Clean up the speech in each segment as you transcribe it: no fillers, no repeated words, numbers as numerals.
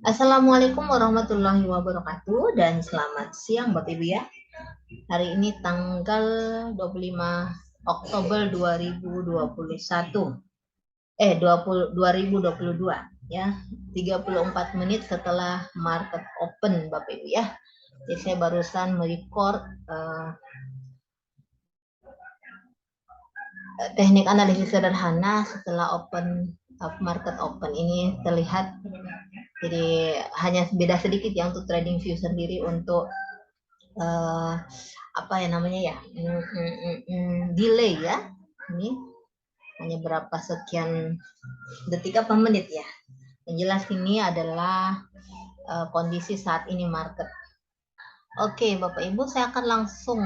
Assalamualaikum warahmatullahi wabarakatuh dan selamat siang Bapak Ibu ya. Hari ini tanggal 25 Oktober 2021. 2022 ya. 34 menit setelah market open Bapak Ibu ya. Jadi saya barusan merecord teknik analisis sederhana setelah market open ini terlihat. Jadi hanya beda sedikit ya untuk trading view sendiri untuk apa ya namanya ya, delay ya. Ini hanya berapa sekian detik apa menit ya. Yang jelas ini adalah kondisi saat ini market. Oke, Bapak Ibu, saya akan langsung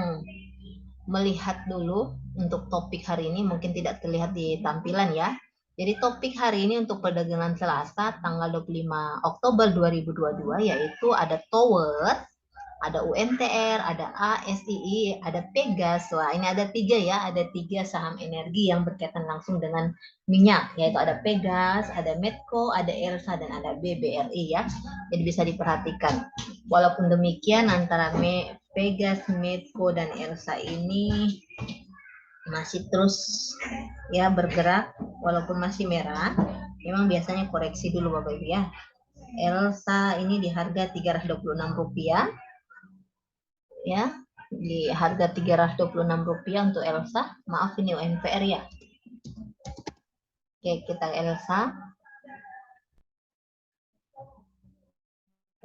melihat dulu untuk topik hari ini, mungkin tidak terlihat di tampilan ya. Jadi topik hari ini untuk perdagangan Selasa tanggal 25 Oktober 2022 yaitu ada Tower, ada UMTR, ada ASII, ada Pegas. Wah, ini ada 3 ya, ada 3 saham energi yang berkaitan langsung dengan minyak, yaitu ada Pegas, ada Medco, ada Elsa, dan ada BBRI ya. Jadi bisa diperhatikan. Walaupun demikian antara Pegas, Medco, dan Elsa ini masih terus ya bergerak walaupun masih merah. Memang biasanya koreksi dulu Bapak Ibu ya. Elsa ini di harga Rp326 ya, di harga Rp326 untuk Elsa. Maaf ini UMPR ya. Oke, kita Elsa.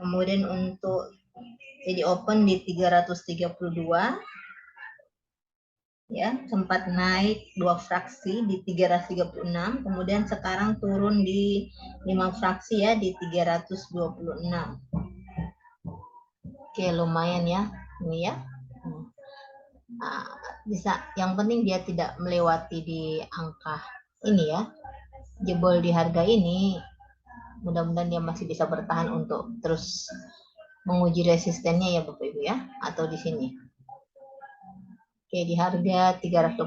Kemudian untuk jadi open di 332 ya, sempat naik 2 fraksi di 336, kemudian sekarang turun di 5 fraksi ya di 326. Oke, lumayan ya ini ya. Nah, bisa, yang penting dia tidak melewati di angka ini ya, jebol di harga ini. Mudah-mudahan dia masih bisa bertahan untuk terus menguji resistennya ya Bapak Ibu ya, atau di sini. Oke, di harga 324.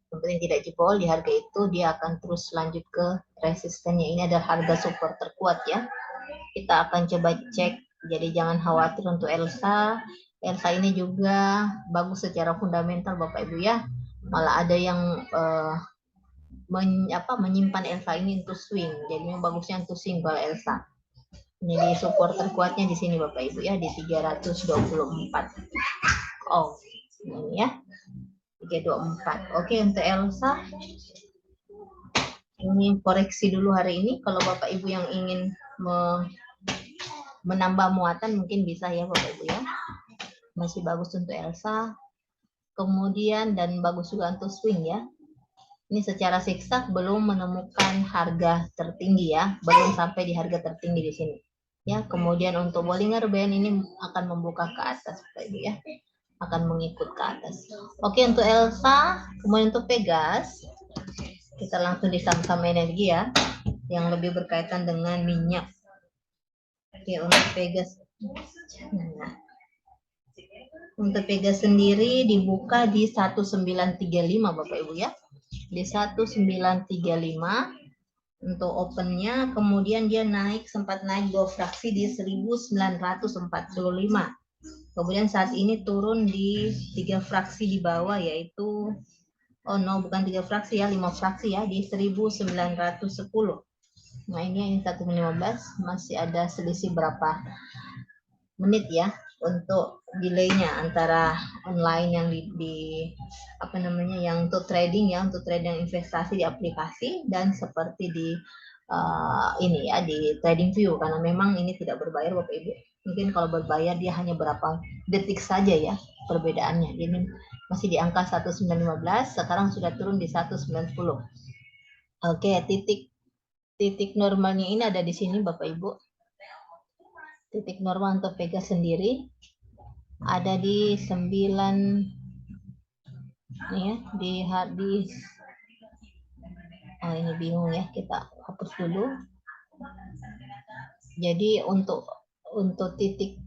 Kemudian tidak jebol di harga itu, dia akan terus lanjut ke resistennya. Ini adalah harga support terkuat ya. Kita akan coba cek. Jadi jangan khawatir untuk Elsa. Elsa ini juga bagus secara fundamental Bapak Ibu ya. Malah ada yang menyimpan Elsa ini untuk swing. Jadi yang bagusnya untuk swing kalau Elsa. Jadi support terkuatnya di sini Bapak Ibu ya, di 324. Oh, ini ya. 324. Oke, untuk Elsa ini koreksi dulu hari ini. Kalau Bapak Ibu yang ingin menambah muatan mungkin bisa ya Bapak Ibu ya. Masih bagus untuk Elsa. Kemudian dan bagus juga untuk swing ya. Ini secara siksak belum menemukan harga tertinggi ya, belum sampai di harga tertinggi di sini. Ya, kemudian untuk Bollinger Band ini akan membuka ke atas Bapak Ibu ya. Akan mengikut ke atas. Oke, untuk Elsa, kemudian untuk Pegas, kita langsung di saham-saham energi ya, yang lebih berkaitan dengan minyak. Oke, untuk Pegas, nah, untuk Pegas sendiri dibuka di 1935 Bapak Ibu ya, di 1935 untuk opennya, kemudian dia sempat naik 2 fraksi di 1945. Kemudian saat ini turun di 3 fraksi di bawah, yaitu bukan 3 fraksi ya, 5 fraksi ya, di 1910. Nah ini 115, masih ada selisih berapa menit ya untuk delaynya antara online yang yang untuk trading ya, untuk trading investasi di aplikasi, dan seperti di ini ya di trading view, karena memang ini tidak berbayar Bapak Ibu. Mungkin kalau berbayar dia hanya berapa detik saja ya perbedaannya. Ini masih di angka 1915, sekarang sudah turun di 1910. Oke, titik normalnya ini ada di sini Bapak Ibu. Titik normal untuk Pegas sendiri ada di 9 ya, di ini bingung ya, kita hapus dulu. Jadi untuk titik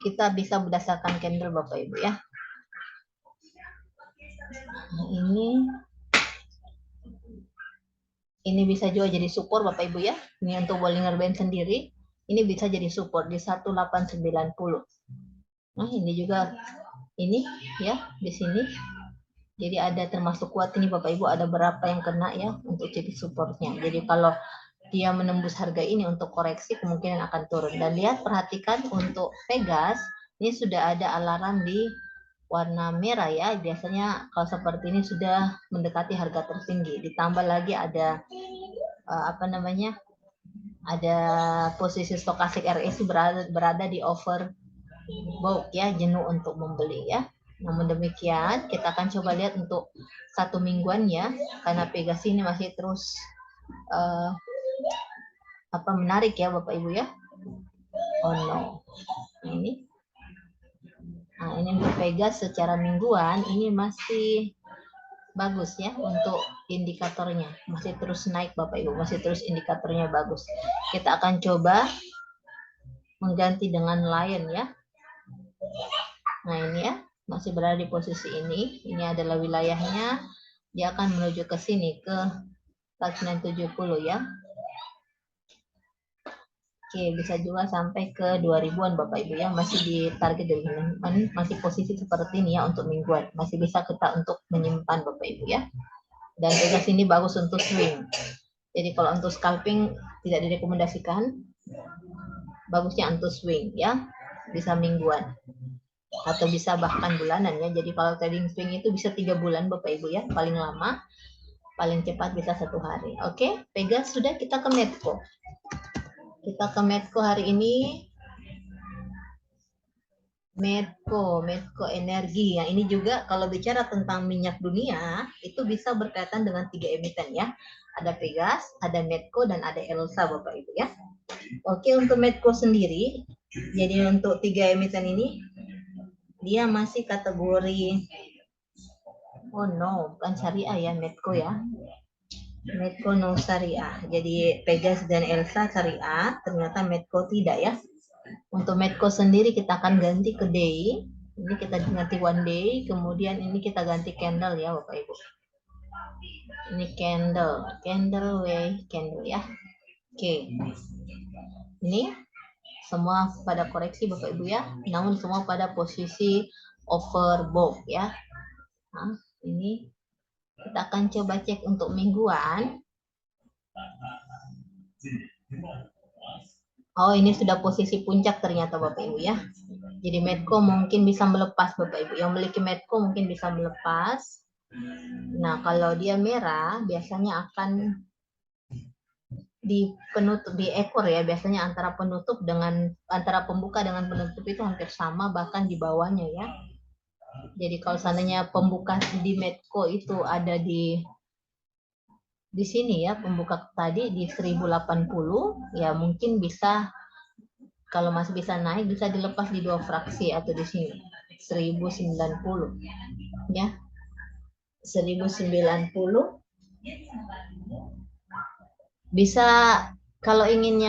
kita bisa berdasarkan candle Bapak Ibu ya. Nah, ini bisa juga jadi support Bapak Ibu ya. Ini untuk Bollinger Band sendiri, ini bisa jadi support di 1890. Nah, ini juga ini ya di sini. Jadi ada termasuk kuat ini Bapak Ibu, ada berapa yang kena ya untuk jadi supportnya. Jadi kalau dia menembus harga ini untuk koreksi kemungkinan akan turun. Dan lihat, perhatikan untuk Pegas ini sudah ada alarm di warna merah ya. Biasanya kalau seperti ini sudah mendekati harga tertinggi. Ditambah lagi ada apa namanya? Ada posisi stokastik RSI berada di overbought ya, jenuh untuk membeli ya. Namun demikian, kita akan coba lihat untuk satu mingguan ya, karena Pegas ini masih terus menarik ya Bapak Ibu ya. Oh no, ini. Nah, ini untuk Pegas secara mingguan ini masih bagus ya untuk indikatornya, masih terus naik Bapak Ibu, masih terus indikatornya bagus. Kita akan coba mengganti dengan Lion ya. Nah, ini ya, masih berada di posisi ini. Ini adalah wilayahnya. Dia akan menuju ke sini, ke 1970 ya. Oke, bisa juga sampai ke 2000-an Bapak Ibu ya. Masih di target dari masih posisi seperti ini ya untuk mingguan. Masih bisa kita untuk menyimpan Bapak Ibu ya. Dan Pegas ini bagus untuk swing. Jadi kalau untuk scalping tidak direkomendasikan. Bagusnya untuk swing ya. Bisa mingguan. Atau bisa bahkan bulanan ya. Jadi kalau trading swing itu bisa 3 bulan Bapak Ibu ya, paling lama, paling cepat bisa 1 hari. Oke, Pegas sudah. Kita ke Medco. Kita ke Medco hari ini. Medco Energi. Yang ini juga kalau bicara tentang minyak dunia, itu bisa berkaitan dengan 3 emiten ya. Ada Pegas, ada Medco, dan ada Elsa Bapak Ibu ya. Oke, untuk Medco sendiri, jadi untuk 3 emiten ini, dia masih kategori, oh no, bukan syariah ya, Medco ya. Medco no syariah. Jadi Pegas dan Elsa syariah, ternyata Medco tidak ya. Untuk Medco sendiri kita akan ganti ke day. Ini kita ganti one day, kemudian ini kita ganti candle ya Bapak Ibu. Ini candle ya. Oke. Ini semua pada koreksi Bapak Ibu ya, namun semua pada posisi overbought ya. Nah, ini kita akan coba cek untuk mingguan. Oh, ini sudah posisi puncak ternyata Bapak Ibu ya. Jadi Medco mungkin bisa melepas Bapak Ibu. Yang memiliki Medco mungkin bisa melepas. Nah, kalau dia merah biasanya akan di penutup, di ekor ya, biasanya antara pembuka dengan penutup itu hampir sama, bahkan di bawahnya ya. Jadi kalau seandainya pembuka di Medco itu ada di sini ya, pembuka tadi di 1080 ya, mungkin bisa, kalau masih bisa naik bisa dilepas di 2 fraksi atau di sini 1090 ya. 1090 bisa, kalau ingin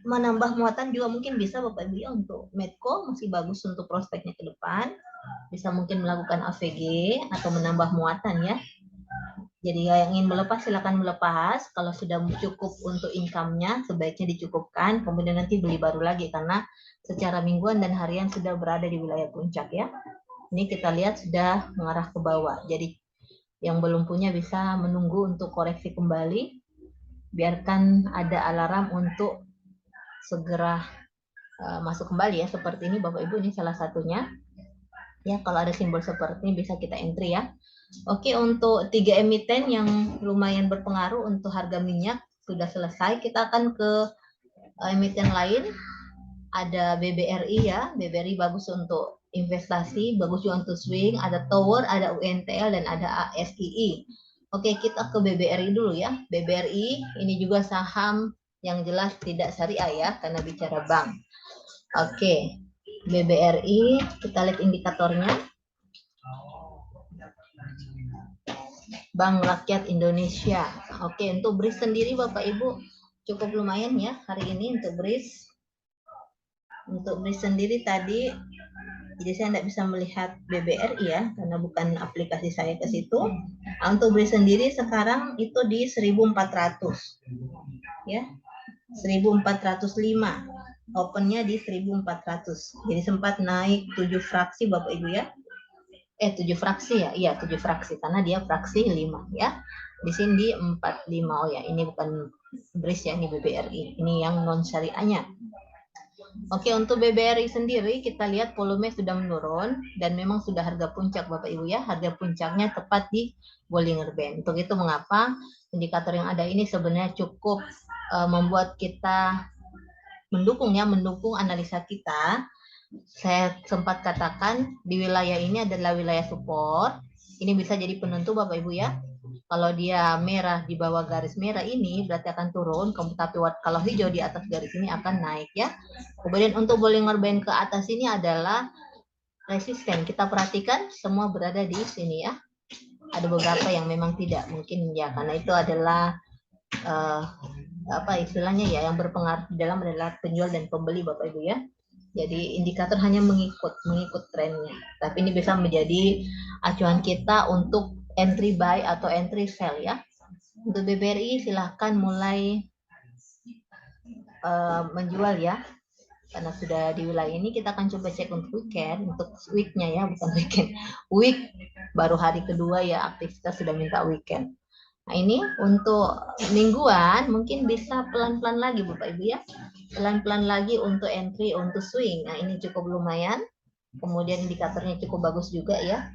menambah muatan juga mungkin bisa Bapak Ibu ya. Untuk Medco masih bagus untuk prospeknya ke depan, bisa mungkin melakukan AVG atau menambah muatan ya. Jadi yang ingin melepas silakan melepas, kalau sudah cukup untuk income-nya sebaiknya dicukupkan, kemudian nanti beli baru lagi, karena secara mingguan dan harian sudah berada di wilayah puncak ya. Ini kita lihat sudah mengarah ke bawah, jadi yang belum punya bisa menunggu untuk koreksi kembali, biarkan ada alarm untuk segera masuk kembali ya, seperti ini Bapak Ibu. Ini salah satunya ya, kalau ada simbol seperti ini bisa kita entry ya. Oke, untuk 3 emiten yang lumayan berpengaruh untuk harga minyak sudah selesai. Kita akan ke emiten lain. Ada BBRI ya, BBRI bagus untuk investasi, bagus juga untuk swing. Ada Tower, ada UNTL, dan ada ASII. Oke, kita ke BBRI dulu ya. BBRI ini juga saham yang jelas tidak syariah ya, karena bicara bank. Oke, BBRI, kita lihat indikatornya. Bank Rakyat Indonesia. Oke, untuk BRIS sendiri Bapak Ibu cukup lumayan ya hari ini untuk BRIS. Untuk BRIS sendiri tadi Jadi saya tidak bisa melihat BBRI ya, karena bukan aplikasi saya ke situ. Untuk beli sendiri sekarang itu di 1.400 ya, 1.405. Opennya di 1.400. Jadi sempat naik 7 fraksi Bapak Ibu ya. 7 fraksi ya, iya 7 fraksi karena dia fraksi 5 ya. Di sini di 45. Oh ya, ini bukan BRIS ya, ini BBRI. Ini yang non syariahnya. Oke, untuk BBRI sendiri kita lihat volume sudah menurun dan memang sudah harga puncak Bapak Ibu ya. Harga puncaknya tepat di Bollinger Band. Untuk itu mengapa indikator yang ada ini sebenarnya cukup membuat kita mendukung analisa kita. Saya sempat katakan di wilayah ini adalah wilayah support. Ini bisa jadi penentu Bapak Ibu ya. Kalau dia merah di bawah garis merah ini berarti akan turun, tapi kalau hijau di atas garis ini akan naik ya. Kemudian untuk Bollinger Band ke atas ini adalah resisten. Kita perhatikan semua berada di sini ya. Ada beberapa yang memang tidak mungkin ya, karena itu adalah apa istilahnya ya, yang berpengaruh dalam adalah penjual dan pembeli Bapak Ibu ya. Jadi indikator hanya mengikut trennya. Tapi ini bisa menjadi acuan kita untuk entry buy atau entry sell ya. Untuk BBRI silahkan mulai menjual ya. Karena sudah di wilayah ini, kita akan coba cek untuk weekend, untuk weeknya ya, bukan weekend. Week baru hari kedua ya, aktivitas sudah minta weekend. Nah ini untuk mingguan mungkin bisa pelan-pelan lagi Bapak Ibu ya. Pelan-pelan lagi untuk entry, untuk swing. Nah ini cukup lumayan. Kemudian indikatornya cukup bagus juga ya.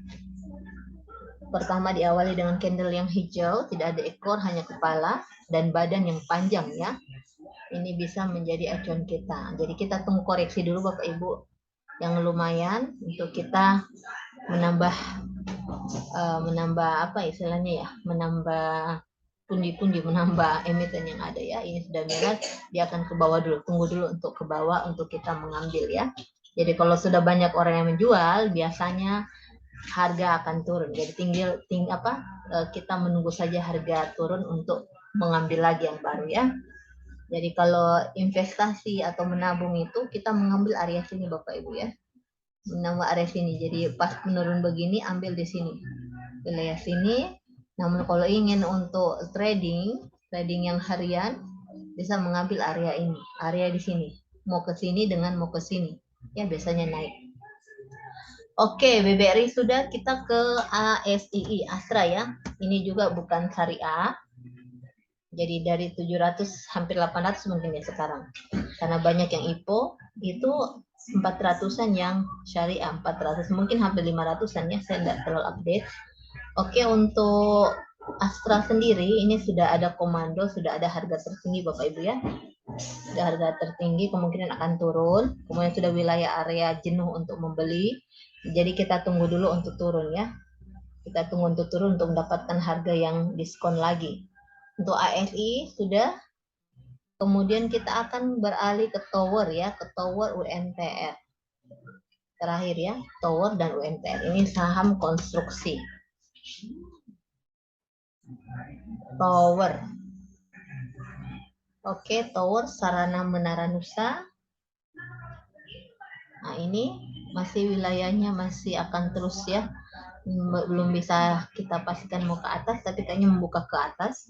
Pertama diawali dengan candle yang hijau, tidak ada ekor, hanya kepala dan badan yang panjang ya. Ini bisa menjadi acuan kita. Jadi kita tunggu koreksi dulu Bapak Ibu yang lumayan untuk kita menambah apa istilahnya ya, menambah pundi-pundi, menambah emiten yang ada ya. Ini sudah merah, dia akan ke bawah dulu. Tunggu dulu untuk ke bawah untuk kita mengambil ya. Jadi kalau sudah banyak orang yang menjual, biasanya harga akan turun. Jadi tinggal kita menunggu saja harga turun untuk mengambil lagi yang baru ya. Jadi kalau investasi atau menabung itu kita mengambil area sini Bapak Ibu ya. Menambah area sini. Jadi pas menurun begini ambil di sini. Wilayah sini. Namun kalau ingin untuk trading yang harian bisa mengambil area ini. Area di sini. Mau ke sini dengan mau ke sini. Ya biasanya naik. Oke, BBRI sudah, kita ke ASII Astra ya. Ini juga bukan syariah. Jadi dari 700 hampir 800 mungkin ya sekarang. Karena banyak yang IPO, itu 400-an yang syariah, 400 mungkin hampir 500-an ya, saya tidak terlalu update. Oke, untuk Astra sendiri ini sudah ada komando, sudah ada harga tertinggi Bapak Ibu ya. Sudah harga tertinggi, kemungkinan akan turun. Kemudian sudah wilayah area jenuh untuk membeli. Jadi kita tunggu dulu untuk turun ya. Kita tunggu untuk turun untuk mendapatkan harga yang diskon lagi. Untuk ASI sudah. Kemudian kita akan beralih ke tower ya, ke tower UNTR. Terakhir ya, tower dan UNTR. Ini saham konstruksi. Tower. Oke, tower Sarana Menara Nusa. Nah, ini masih wilayahnya masih akan terus ya. Belum bisa kita pastikan mau ke atas, tapi kayaknya membuka ke atas.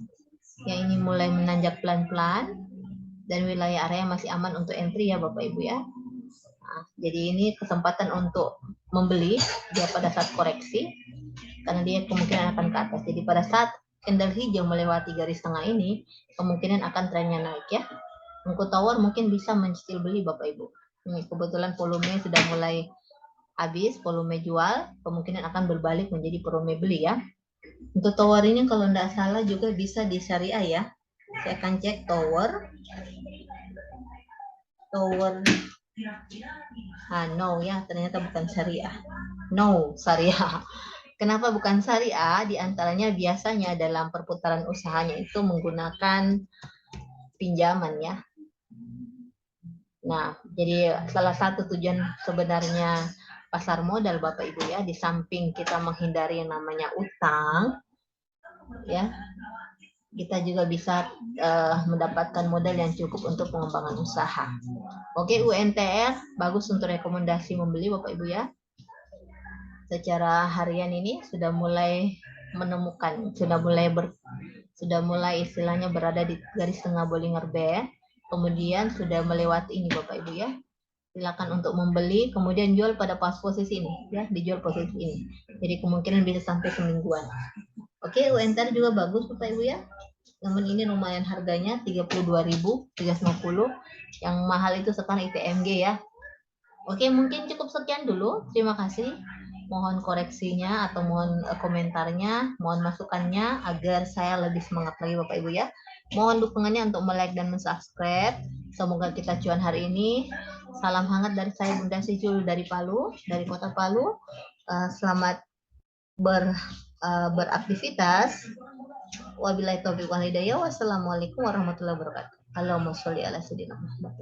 Yang ini mulai menanjak pelan-pelan dan wilayah area masih aman untuk entry ya Bapak Ibu ya. Nah, jadi ini kesempatan untuk membeli dia pada saat koreksi karena dia kemungkinan akan ke atas. Jadi pada saat candle hijau melewati garis tengah ini, kemungkinan akan trennya naik ya. Untuk tower mungkin bisa mencicil beli Bapak Ibu. Ini kebetulan volume sudah mulai habis, volume jual, kemungkinan akan berbalik menjadi volume beli ya. Untuk tower ini kalau tidak salah juga bisa di syariah ya. Saya akan cek tower. No ya, ternyata bukan syariah. No, syariah. Kenapa bukan syariah? Di antaranya biasanya dalam perputaran usahanya itu menggunakan pinjaman ya. Nah, jadi salah satu tujuan sebenarnya pasar modal Bapak Ibu ya, di samping kita menghindari yang namanya utang, ya, kita juga bisa mendapatkan modal yang cukup untuk pengembangan usaha. Oke, UNTR bagus untuk rekomendasi membeli Bapak Ibu ya. secara harian ini sudah mulai menemukan, sudah mulai istilahnya berada di garis tengah Bollinger Band, kemudian sudah melewati ini Bapak Ibu ya. Silakan untuk membeli, kemudian jual pada pas posisi ini ya, dijual posisi ini. Jadi kemungkinan bisa sampai semingguan. Oke, UNTR juga bagus Bapak Ibu ya. Namun ini lumayan harganya 32.350. Yang mahal itu sekarang ITMG ya. Oke, mungkin cukup sekian dulu. Terima kasih. Mohon koreksinya atau mohon komentarnya, mohon masukannya agar saya lebih semangat lagi Bapak Ibu ya. Mohon dukungannya untuk like dan subscribe. Semoga kita cuan hari ini. Salam hangat dari saya Bunda Sijul dari Palu, dari Kota Palu. Selamat beraktivitas. Wabillahi taufiq wal hidayah. Wassalamualaikum warahmatullahi wabarakatuh. Allahumma sholli ala sayyidina Muhammad.